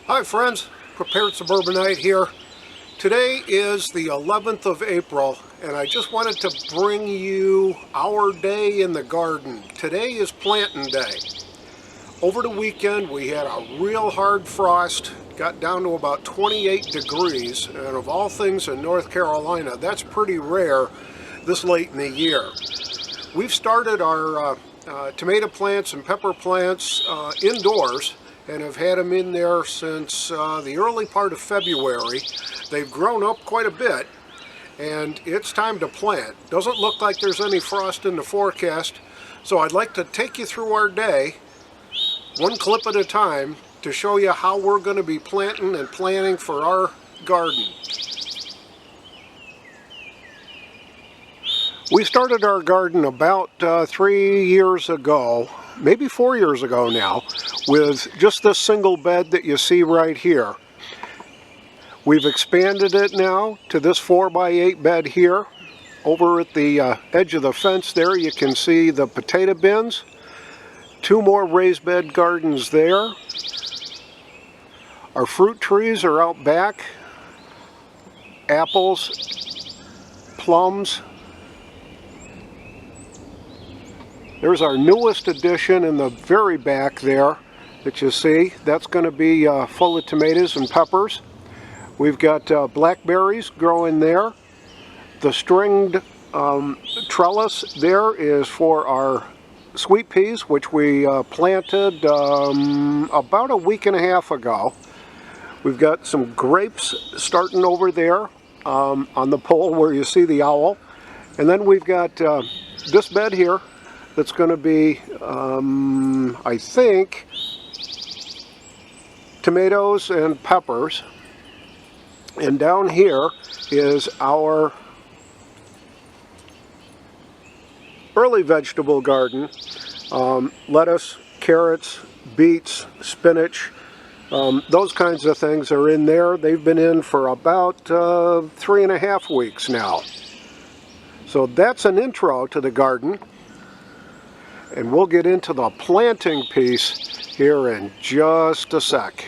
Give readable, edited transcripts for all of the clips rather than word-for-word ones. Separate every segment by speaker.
Speaker 1: Hi friends, Prepared Suburbanite here. Today is the 11th of April and I just wanted to bring you our day in the garden. Today is planting day. Over the weekend we had a real hard frost, got down to about 28 degrees, and of all things in North Carolina, that's pretty rare this late in the year. We've started our tomato plants and pepper plants indoors and have had them in there since the early part of February. They've grown up quite a bit and it's time to plant. Doesn't look like there's any frost in the forecast, so I'd like to take you through our day, one clip at a time, to show you how we're going to be planting and planning for our garden. We started our garden about 3 years ago, maybe 4 years ago now, with just this single bed that you see right here. We've expanded it now to this 4x8 bed here. Over at the edge of the fence there you can see the potato bins. 2 more raised bed gardens there. Our fruit trees are out back. Apples, plums. There's our newest addition in the very back there that you see. That's going to be full of tomatoes and peppers. We've got blackberries growing there. The stringed trellis there is for our sweet peas, which we planted about a week and a half ago. We've got some grapes starting over there on the pole where you see the owl. And then we've got this bed here that's going to be, I think, tomatoes and peppers. And down here is our early vegetable garden. Lettuce, carrots, beets, spinach, those kinds of things are in there. They've been in for about 3.5 weeks now. So that's an intro to the garden. And we'll get into the planting piece here in just a sec.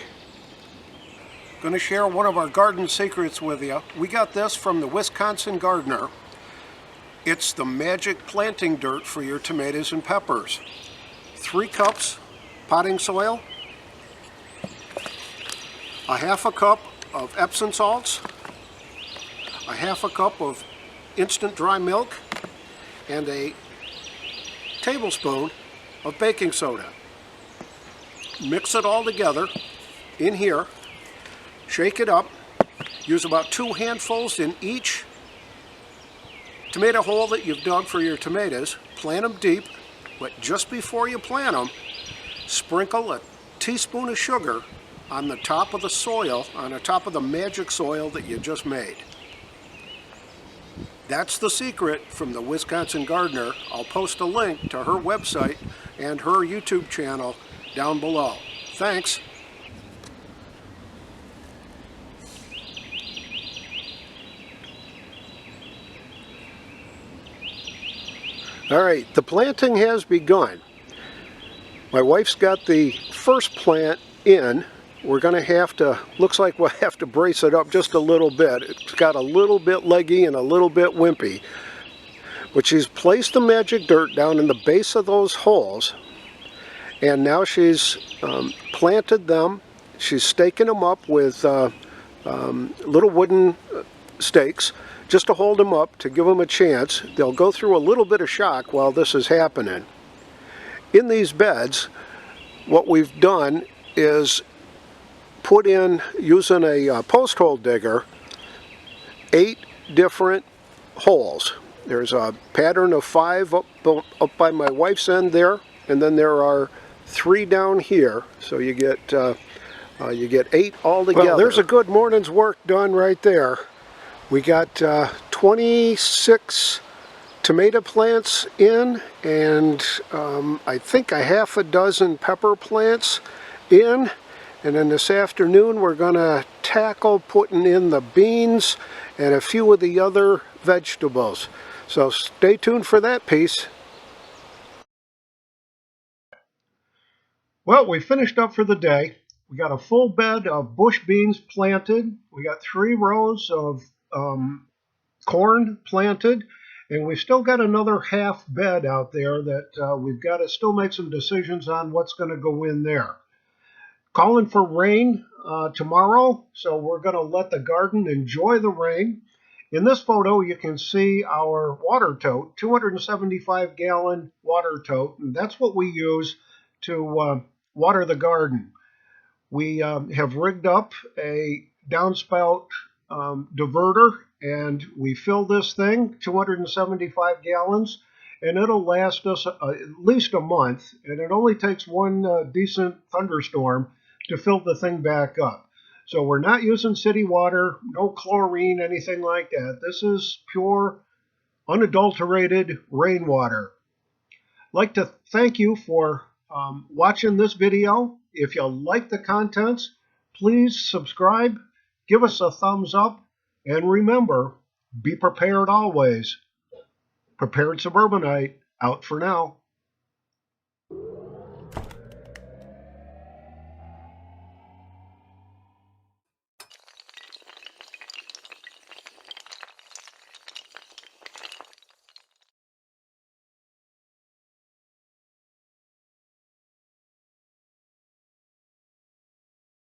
Speaker 1: Going to share one of our garden secrets with you. We got this from the Wisconsin gardener. It's the magic planting dirt for your tomatoes and peppers. 3 cups potting soil, a 1/2 cup of Epsom salts, a 1/2 cup of instant dry milk, and a tablespoon of baking soda. Mix it all together in here, shake it up, use about 2 handfuls in each tomato hole that you've dug for your tomatoes. Plant them deep, but just before you plant them, sprinkle a teaspoon of sugar on the top of the soil, on the top of the magic soil that you just made. That's the secret from the Wisconsin gardener. I'll post a link to her website and her YouTube channel down below. Thanks. Alright, the planting has begun. My wife's got the first plant in. We're going to have to, looks like we'll have to brace it up just a little bit. It's got a little bit leggy and a little bit wimpy. But she's placed the magic dirt down in the base of those holes. And now she's planted them. She's staking them up with little wooden stakes just to hold them up, to give them a chance. They'll go through a little bit of shock while this is happening. In these beds, what we've done is put in, using a post hole digger, 8 different holes. There's a pattern of 5 up by my wife's end there, and then there are 3 down here, so you get 8 altogether. Well, there's a good morning's work done right there. We got 26 tomato plants in, and I think a 6 pepper plants in. And then this afternoon we're going to tackle putting in the beans and a few of the other vegetables. So stay tuned for that piece. Well, we finished up for the day. We got a full bed of bush beans planted. We got 3 rows of corn planted. And we've still got another half bed out there that we've got to still make some decisions on what's going to go in there. Calling for rain tomorrow, so we're going to let the garden enjoy the rain. In this photo, you can see our water tote, 275-gallon water tote, and that's what we use to water the garden. We have rigged up a downspout diverter, and we fill this thing, 275 gallons, and it'll last us at least a month, and it only takes one decent thunderstorm to fill the thing back up. So we're not using city water, no chlorine, anything like that. This is pure, unadulterated rainwater. I'd like to thank you for watching this video. If you like the contents, please subscribe, give us a thumbs up, and remember, be prepared always. Prepared Suburbanite, out for now.